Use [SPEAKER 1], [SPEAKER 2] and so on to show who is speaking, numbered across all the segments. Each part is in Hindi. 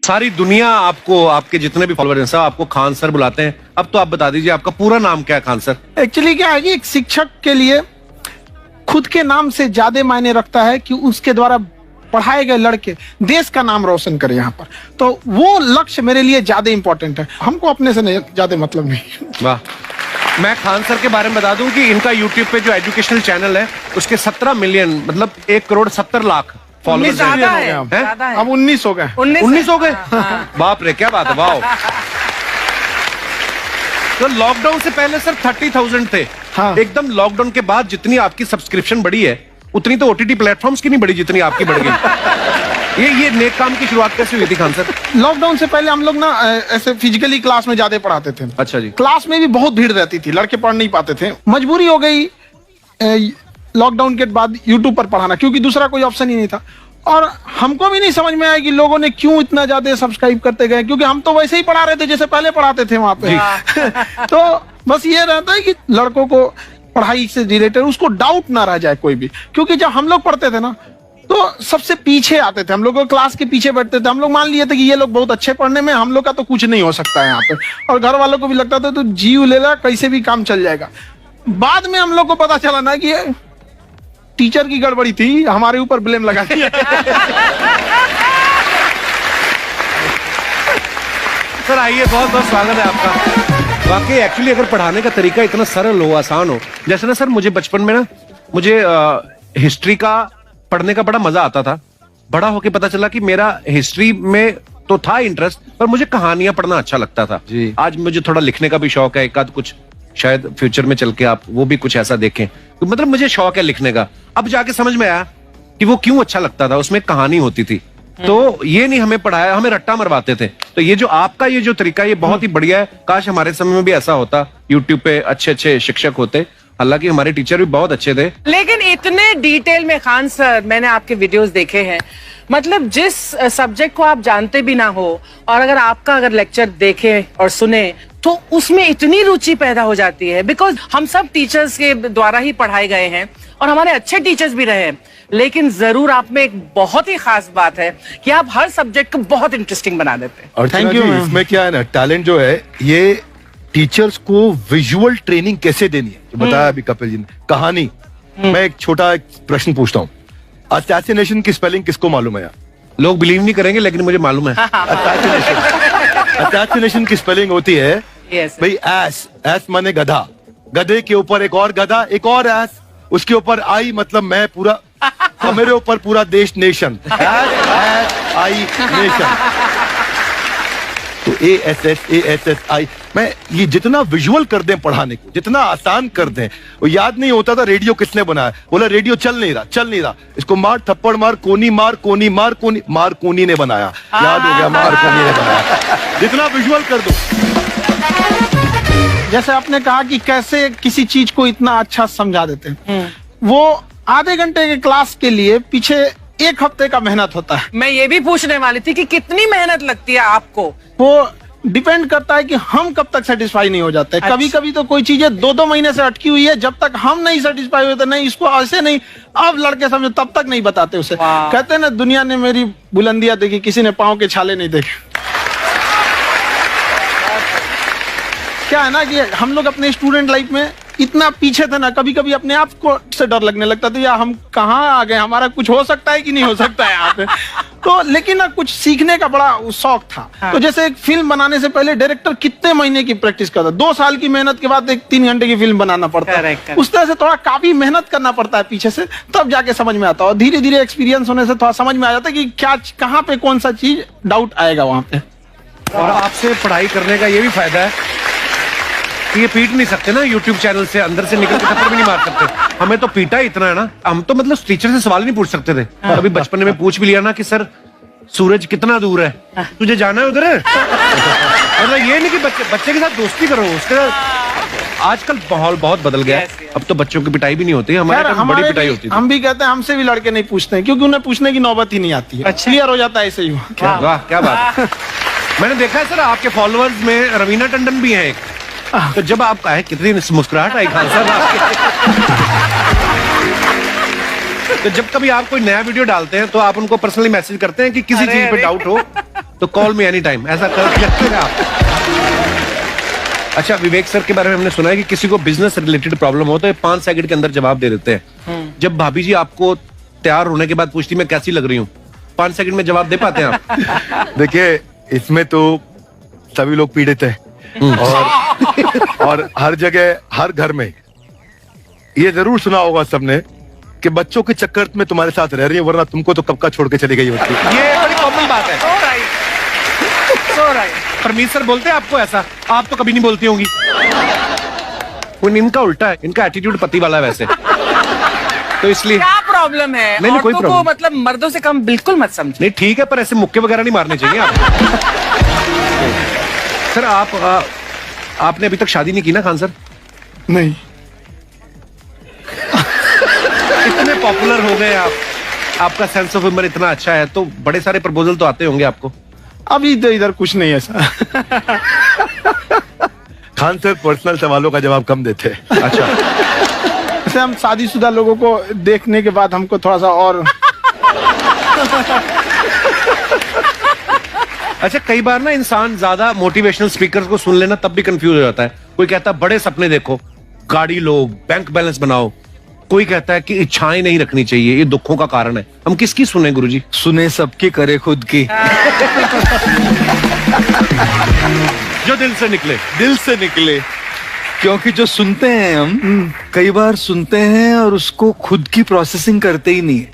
[SPEAKER 1] सारी दुनिया आपको, आपके जितने भी फॉलोअर हैं सब आपको खान सर बुलाते हैं। अब तो आप बता दीजिए आपका पूरा नाम क्या है खान सर?
[SPEAKER 2] एक्चुअली क्या है कि एक शिक्षक के लिए खुद के नाम से ज्यादा मायने रखता है कि उसके द्वारा पढ़ाए गए लड़के देश का नाम रोशन करें यहाँ पर, तो वो लक्ष्य मेरे लिए ज्यादा इंपॉर्टेंट है। हमको अपने से नहीं ज्यादा मतलब नहीं।
[SPEAKER 1] वाह। मैं खान सर के बारे में बता दूं कि इनका यूट्यूब पे जो एजुकेशनल चैनल है उसके 17 मिलियन मतलब 1,70,00,000 फॉलोअर्स हैं।
[SPEAKER 2] अब 19 हो गए।
[SPEAKER 1] 19 हो गए। बाप रे, क्या बात है, वाह। तो लॉकडाउन से पहले सर 30,000 थे।
[SPEAKER 2] हाँ।
[SPEAKER 1] एकदम लॉकडाउन के बाद जितनी आपकी सब्सक्रिप्शन बढ़ी है उतनी तो ओटीटी प्लेटफॉर्म्स की नहीं बढ़ी जितनी आपकी बढ़ गई। ये नेक काम की शुरुआत कैसे हुई थी खान सर?
[SPEAKER 2] लॉकडाउन से पहले हम लोग ना ऐसे फिजिकली क्लास में ज्यादा पढ़ाते थे।
[SPEAKER 1] अच्छा जी।
[SPEAKER 2] क्लास में भी बहुत भीड़ रहती थी, लड़के पढ़ नहीं पाते थे। मजबूरी हो गई लॉकडाउन के बाद यूट्यूब पर पढ़ाना, क्योंकि दूसरा कोई ऑप्शन ही नहीं था। और हमको भी नहीं समझ में आया कि लोगों ने क्यों इतना ज्यादा सब्सक्राइब करते गए, क्योंकि हम तो वैसे ही पढ़ा रहे थे जैसे पहले पढ़ाते थे वहां पे। तो बस ये रहता है कि लड़कों को पढ़ाई से रिलेटेड उसको डाउट ना रह जाए कोई भी, क्योंकि जब हम लोग पढ़ते थे ना तो सबसे पीछे आते थे, हम लोग क्लास के पीछे बैठते थे। हम लोग मान लिए थे कि ये लोग बहुत अच्छे पढ़ने में, हम लोग का तो कुछ नहीं हो सकता है यहाँ पे। और घर वालों को भी लगता था तो जीव ले ला, कैसे भी काम चल जाएगा। बाद में हम लोग को पता चला ना कि टीचर की गड़बड़ी थी, हमारे ऊपर ब्लेम लगा दिया।
[SPEAKER 1] सर आइए, बहुत बहुत स्वागत है आपका। वाकई एक्चुअली अगर पढ़ाने का तरीका इतना सरल हो, आसान हो, जैसे ना सर मुझे बचपन में ना मुझे हिस्ट्री का पढ़ने का बड़ा मजा आता था। बड़ा होके पता चला कि मेरा हिस्ट्री में तो था इंटरेस्ट, पर मुझे कहानियां पढ़ना अच्छा लगता था जी। आज मुझे थोड़ा लिखने का भी शौक है, एक आध कुछ शायद फ्यूचर में चल के आप वो भी कुछ ऐसा देखें, तो मतलब मुझे शौक है लिखने का। अब जाके समझ में आया कि वो क्यों अच्छा लगता था, उसमें कहानी होती थी। तो ये नहीं हमें पढ़ाया, हमें रट्टा मरवाते थे। तो ये जो आपका ये जो तरीका है ये बहुत ही बढ़िया है। काश हमारे समय में भी ऐसा होता, यूट्यूब पे अच्छे अच्छे शिक्षक होते। हालांकि हमारे टीचर भी बहुत अच्छे थे,
[SPEAKER 3] लेकिन इतने डिटेल में खान सर मैंने आपके वीडियोस देखे हैं, मतलब जिस सब्जेक्ट को आप जानते भी ना हो और अगर लेक्चर देखें और सुने तो उसमें इतनी रुचि पैदा हो जाती है। बिकॉज हम सब टीचर्स के द्वारा ही पढ़ाए गए हैं और हमारे अच्छे टीचर्स भी रहे हैं, लेकिन जरूर आप में एक बहुत ही खास बात है कि आप हर सब्जेक्ट को बहुत इंटरेस्टिंग बना देते हैं।
[SPEAKER 4] और थैंक यू। इसमें क्या है ना, टैलेंट जो है ये टीचर्स को विजुअल ट्रेनिंग कैसे देनी है, जो बताया अभी कपिल जी ने। कहानी, मैं एक छोटा प्रश्न पूछता हूँ, असैसिनेशन की स्पेलिंग किसको मालूम है यार?
[SPEAKER 1] लोग बिलीव नहीं करेंगे लेकिन मुझे मालूम है।
[SPEAKER 4] असैसिनेशन की स्पेलिंग होती है भाई एस माने गधा, गधे के ऊपर एक और गधा, एक और एस, उसके ऊपर आई मतलब मैं पूरा, और मेरे ऊपर पूरा देश, नेशन, आई नेशन। तो ASSASSI, मैं ये जितना विजुअल कर दें पढ़ाने को, जितना आसान कर दें, वो याद नहीं होता था रेडियो किसने बनाया। बोला रेडियो चल नहीं रहा, इसको मार थप्पड़ मार, कोनी मार, कोनी मार, मार कोनी ने बनाया। याद हो गया, मार कोनी ने बनाया। जितना विजुअल कर दो।
[SPEAKER 2] जैसे आपने कहा कि कैसे किसी चीज को इतना अच्छा समझा देते हैं, वो आधे घंटे के क्लास के लिए पीछे 1 हफ्ते का मेहनत होता है।
[SPEAKER 3] मैं ये भी पूछने वाली थी कि कितनी मेहनत लगती है आपको।
[SPEAKER 2] वो डिपेंड करता है कि हम कब तक सेटिस्फाई नहीं हो जाते।
[SPEAKER 3] अच्छा।
[SPEAKER 2] कभी कभी तो कोई चीजें 2-2 महीने से अटकी हुई है, जब तक हम नहीं सेटिस्फाई होते, नहीं इसको ऐसे नहीं, अब लड़के समझो तब तक नहीं बताते उसे। कहते हैं ना, दुनिया ने मेरी बुलंदियां देखी, किसी ने पाँव के छाले नहीं देखे। क्या है ना कि हम लोग अपने स्टूडेंट लाइफ में इतना पीछे थे ना, कभी कभी अपने आप को से डर लगने लगता था, यार हम कहाँ आ गए, हमारा कुछ हो सकता है कि नहीं हो सकता है यहाँ पे। तो लेकिन ना कुछ सीखने का बड़ा शौक था। हाँ। तो जैसे एक फिल्म बनाने से पहले डायरेक्टर कितने महीने की प्रैक्टिस करता है, 2 साल की मेहनत के बाद एक 3 घंटे की फिल्म बनाना पड़ता है। उस तरह से थोड़ा काफी मेहनत करना पड़ता है पीछे से, तब जाके समझ में आता है। और धीरे धीरे एक्सपीरियंस होने से थोड़ा समझ में आ जाता है कि क्या, कहाँ पे कौन सा चीज डाउट आएगा वहां पे।
[SPEAKER 1] और आपसे पढ़ाई करने का ये भी फायदा है, ये पीट नहीं सकते ना यूट्यूब चैनल से, अंदर से निकल के थप्पड़ भी नहीं मार सकते। हमें तो पीटा इतना है ना, हम तो मतलब टीचर से सवाल नहीं पूछ सकते थे। अभी बचपन में पूछ भी लिया ना कि सर सूरज कितना दूर है, तुझे जाना है उधर है। मतलब ये नहीं कि बच्चे के साथ दोस्ती करो, उसके आजकल माहौल बहुत बदल गया है। अब तो बच्चों की पिटाई भी नहीं होती, हमारे बड़ी पिटाई होती है।
[SPEAKER 2] हम भी कहते हैं, हमसे भी लड़के नहीं पूछते हैं, क्योंकि उन्हें पूछने की नौबत ही नहीं आती है। क्लियर हो जाता है ऐसे ही।
[SPEAKER 1] वाह क्या बात है। मैंने देखा है सर आपके फॉलोअर्स में रवीना टंडन भी है एक, तो जब आप कहे कितनी मुस्कुराहट आई खान साहब आपके। तो जब कभी आप कोई नया वीडियो डालते हैं तो आप उनको पर्सनली मैसेज करते हैं कि किसी
[SPEAKER 3] अरे,
[SPEAKER 1] चीज पे
[SPEAKER 3] अरे।
[SPEAKER 1] डाउट हो तो कॉल मी एनी टाइम, ऐसा करते हैं आप? अच्छा, विवेक सर के बारे में हमने सुना है कि किसी को बिजनेस रिलेटेड प्रॉब्लम हो तो ये 5 सेकंड के अंदर जवाब दे देते हैं। जब भाभी जी आपको तैयार होने के बाद पूछती मैं कैसी लग रही हूँ, 5 सेकंड में जवाब दे पाते हैं आप?
[SPEAKER 4] देखिए, इसमें तो सभी लोग पीड़ित हैं और हर जगह, हर घर में ये जरूर सुना होगा सबने कि बच्चों के चक्कर में तुम्हारे साथ रह रही है, वरना तुमको तो कब का छोड़ के चली गई होती।
[SPEAKER 1] ये बड़ी कॉमन बात है।
[SPEAKER 3] So right. So right.
[SPEAKER 1] Parmeet sir बोलते हैं आपको ऐसा? आप तो कभी नहीं बोलती होंगी। इनका उल्टा है, इनका एटीट्यूड पति वाला है वैसे, तो इसलिए।
[SPEAKER 3] क्या प्रॉब्लम है?
[SPEAKER 1] नहीं, कोई
[SPEAKER 3] औरतों को
[SPEAKER 1] problem।
[SPEAKER 3] मतलब मर्दों से कम बिल्कुल मत समझे।
[SPEAKER 1] नहीं ठीक है, पर ऐसे मुक्के वगैरह नहीं मारने चाहिए आप। सर आपने अभी तक शादी नहीं की ना खान सर?
[SPEAKER 2] नहीं,
[SPEAKER 1] इतने पॉपुलर हो गए आप, आपका सेंस ऑफ ह्यूमर इतना अच्छा है, तो बड़े सारे प्रपोजल तो आते होंगे आपको।
[SPEAKER 2] अभी तो इधर कुछ नहीं है ऐसा।
[SPEAKER 4] खान सर पर्सनल सवालों का जवाब कम देते हैं।
[SPEAKER 1] अच्छा,
[SPEAKER 2] जैसे हम शादीशुदा लोगों को देखने के बाद हमको थोड़ा सा और
[SPEAKER 1] अच्छा कई बार ना इंसान ज्यादा मोटिवेशनल स्पीकर्स को सुन लेना तब भी कंफ्यूज हो जाता है। कोई कहता है बड़े सपने देखो, गाड़ी लो, बैंक बैलेंस बनाओ। कोई कहता है कि इच्छाएं नहीं रखनी चाहिए, ये दुखों का कारण है। हम किसकी सुने गुरुजी?
[SPEAKER 5] सुने सबकी, करे खुद की।
[SPEAKER 1] जो दिल से निकले।
[SPEAKER 5] दिल से निकले, क्योंकि जो सुनते हैं हम कई बार सुनते हैं और उसको खुद की प्रोसेसिंग करते ही नहीं है,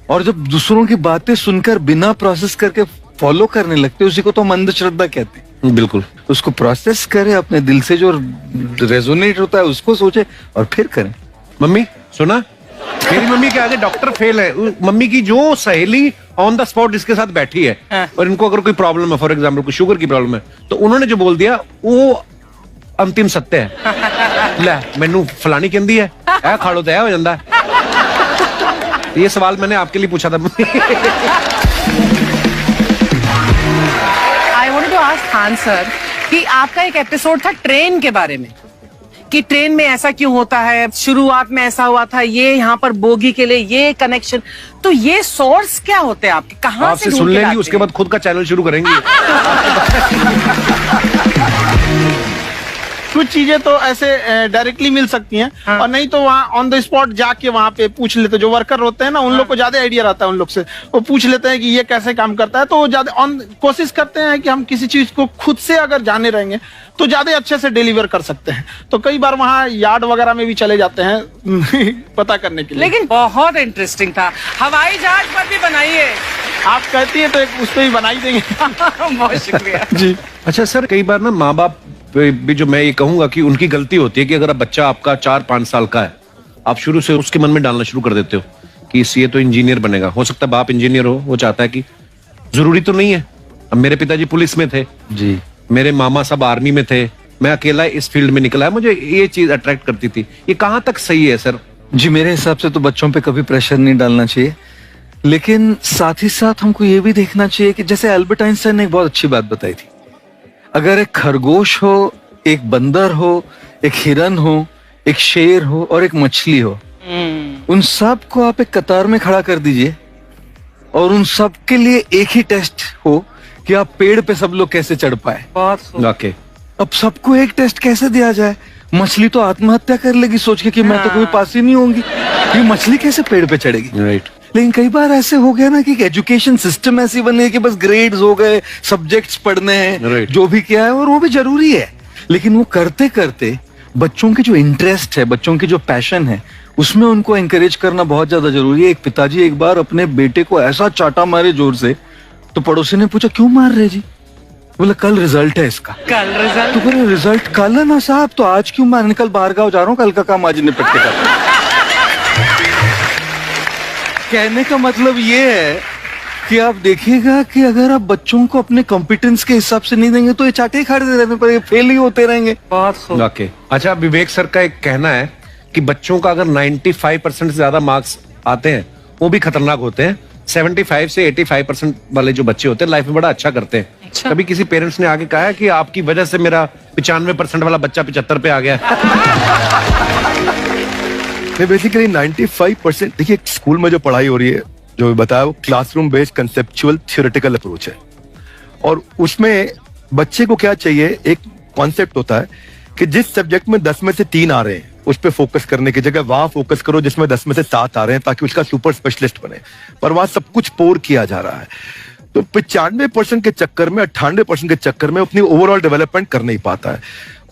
[SPEAKER 5] और जब दूसरों की बातें सुनकर बिना प्रोसेस करके फॉलो करने लगते हैं, उसी को तो हम अंधश्रद्धा कहते हैं।
[SPEAKER 1] बिल्कुल।
[SPEAKER 5] उसको प्रोसेस करें, अपने दिल से जो रेजोनेट होता है उसको सोचे और फिर करें।
[SPEAKER 1] मम्मी सुना, मेरी मम्मी के आगे डॉक्टर फेल है। मम्मी की जो सहेली ऑन द स्पॉट इसके साथ बैठी है और इनको अगर कोई प्रॉब्लम है, फॉर एग्जाम्पल कोई शुगर की प्रॉब्लम है, तो उन्होंने जो बोल दिया वो अंतिम सत्य है। ले मैनू फलानी कहती है, ऐ खाड़ो तो ऐ हो जाता है। ये सवाल मैंने आपके लिए पूछा था।
[SPEAKER 3] I wanted to ask Khan sir कि आपका एक एपिसोड था ट्रेन के बारे में, कि ट्रेन में ऐसा क्यों होता है, शुरुआत में ऐसा हुआ था, ये यहाँ पर बोगी के लिए ये कनेक्शन, तो ये सोर्स क्या होते हैं आपके, कहाँ
[SPEAKER 1] आपसे
[SPEAKER 3] से
[SPEAKER 1] सुन लेंगी, उसके बाद खुद का चैनल शुरू करेंगी।
[SPEAKER 2] कुछ चीजें तो ऐसे डायरेक्टली मिल सकती हैं, और नहीं तो वहाँ ऑन द स्पॉट जाके वहाँ पे पूछ लेते। जो वर्कर होते हैं ना, उन लोग को ज्यादा आइडिया रहता है, उन लोग से वो पूछ लेते हैं कि ये कैसे काम करता है, तो वो ज्यादा कोशिश करते हैं कि हम किसी चीज को खुद से अगर जाने रहेंगे तो ज्यादा अच्छे से डिलीवर कर सकते हैं। तो कई बार वहाँ यार्ड वगैरह में भी चले जाते हैं पता करने के लिए।
[SPEAKER 3] लेकिन बहुत इंटरेस्टिंग था। हवाई जहाज पर भी बनाइए।
[SPEAKER 2] आप कहती है तो एक उस पर भी बनाई देंगे।
[SPEAKER 3] बहुत शुक्रिया
[SPEAKER 2] जी।
[SPEAKER 1] अच्छा सर, कई बार ना माँ बाप भी, जो मैं ये कहूंगा कि उनकी गलती होती है कि अगर बच्चा आपका 4-5 साल का है, आप शुरू से उसके मन में डालना शुरू कर देते हो कि ये तो इंजीनियर बनेगा। हो सकता है बाप इंजीनियर हो, वो चाहता है कि जरूरी तो नहीं है। अब मेरे पिताजी पुलिस में थे
[SPEAKER 5] जी,
[SPEAKER 1] मेरे मामा सब आर्मी में थे, मैं अकेला इस फील्ड में निकला है। मुझे ये चीज अट्रैक्ट करती थी। ये कहाँ तक सही है सर?
[SPEAKER 5] जी मेरे हिसाब से तो बच्चों पे कभी प्रेशर नहीं डालना चाहिए, लेकिन साथ ही साथ हमको ये भी देखना चाहिए कि जैसे अल्बर्ट आइंस्टाइन ने एक बहुत अच्छी बात बताई थी, अगर एक खरगोश हो, एक बंदर हो, एक हिरन हो, एक शेर हो और एक मछली हो, उन सब को आप एक कतार में खड़ा कर दीजिए और उन सब के लिए एक ही टेस्ट हो कि आप पेड़ पे सब लोग कैसे चढ़ पाए।
[SPEAKER 1] वाकई
[SPEAKER 5] अब सबको एक टेस्ट कैसे दिया जाए? मछली तो आत्महत्या कर लेगी सोच के कि मैं तो कभी पास ही नहीं होंगी, ये मछली कैसे पेड़ पे चढ़ेगी?
[SPEAKER 1] राइट।
[SPEAKER 5] लेकिन कई बार ऐसे हो गया ना कि एजुकेशन सिस्टम ऐसी बने कि बस ग्रेड्स हो गए, सब्जेक्ट्स पढ़ने हैं,
[SPEAKER 1] Right.
[SPEAKER 5] जो भी किया है और वो भी जरूरी है, लेकिन वो करते करते बच्चों के जो इंटरेस्ट है, बच्चों की जो पैशन है, उसमें उनको एंकरेज करना बहुत ज्यादा जरूरी है। एक पिताजी एक बार अपने बेटे को ऐसा चाटा मारे जोर से, तो पड़ोसी ने पूछा क्यों मार रहे जी? बोला कल रिजल्ट है इसका।
[SPEAKER 3] कल रिजल्ट?
[SPEAKER 5] तो बोले रिजल्ट कल है ना साहब, तो आज क्यों मारने? कल बाहर गाँव जा रहा हूँ, कल का काम आज निपट के करता हूं। कहने का मतलब ये है कि आप देखिएगा कि अगर आप बच्चों को अपने कॉम्पिटेंस के हिसाब से नहीं देंगे तो ये चाटे ही खाते रहने पर, ये फेल ही होते रहेंगे।
[SPEAKER 3] बहुत खूब।
[SPEAKER 1] वाकई। अच्छा, विवेक सर का एक कहना है कि बच्चों का अगर 95% से ज्यादा मार्क्स आते हैं वो भी खतरनाक होते हैं। 75 से 85% वाले जो बच्चे होते हैं लाइफ में बड़ा अच्छा करते हैं।
[SPEAKER 3] अच्छा।
[SPEAKER 1] कभी किसी पेरेंट्स ने आके कहा है कि आपकी वजह से मेरा 95% वाला बच्चा 75 पे आ गया?
[SPEAKER 4] मैं बेसिकली 95% देखिए स्कूल में जो पढ़ाई हो रही है जो बताया वो classroom based conceptual theoretical approach है और उसमें बच्चे को क्या चाहिए एक कॉन्सेप्ट होता है कि जिस सब्जेक्ट में 10 में से 3 आ रहे हैं उस पर फोकस करने की जगह वहां फोकस करो जिसमें 10 में से 7 आ रहे हैं ताकि उसका सुपर स्पेशलिस्ट बने पर वहां सब कुछ पोर किया जा रहा है तो 95% के चक्कर में 98% के चक्कर में अपनी ओवरऑल डेवलपमेंट कर नहीं पाता है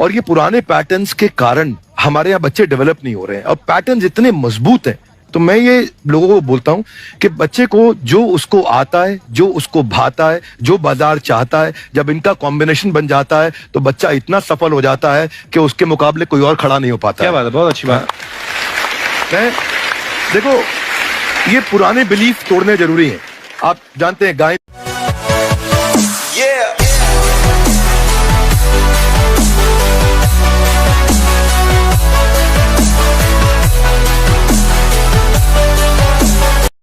[SPEAKER 4] और ये पुराने पैटर्न्स के कारण हमारे यहाँ बच्चे डेवलप नहीं हो रहे हैं और पैटर्न्स इतने मजबूत हैं तो मैं ये लोगों को बोलता हूं कि बच्चे को जो उसको आता है जो उसको भाता है जो बाजार चाहता है जब इनका कॉम्बिनेशन बन जाता है तो बच्चा इतना सफल हो जाता है कि उसके मुकाबले कोई और खड़ा नहीं हो पाता
[SPEAKER 1] क्या बात है, बहुत अच्छी बात।
[SPEAKER 4] मैं देखो ये पुराने बिलीफ तोड़ने जरूरी हैं आप जानते हैं गाय
[SPEAKER 6] Yeah.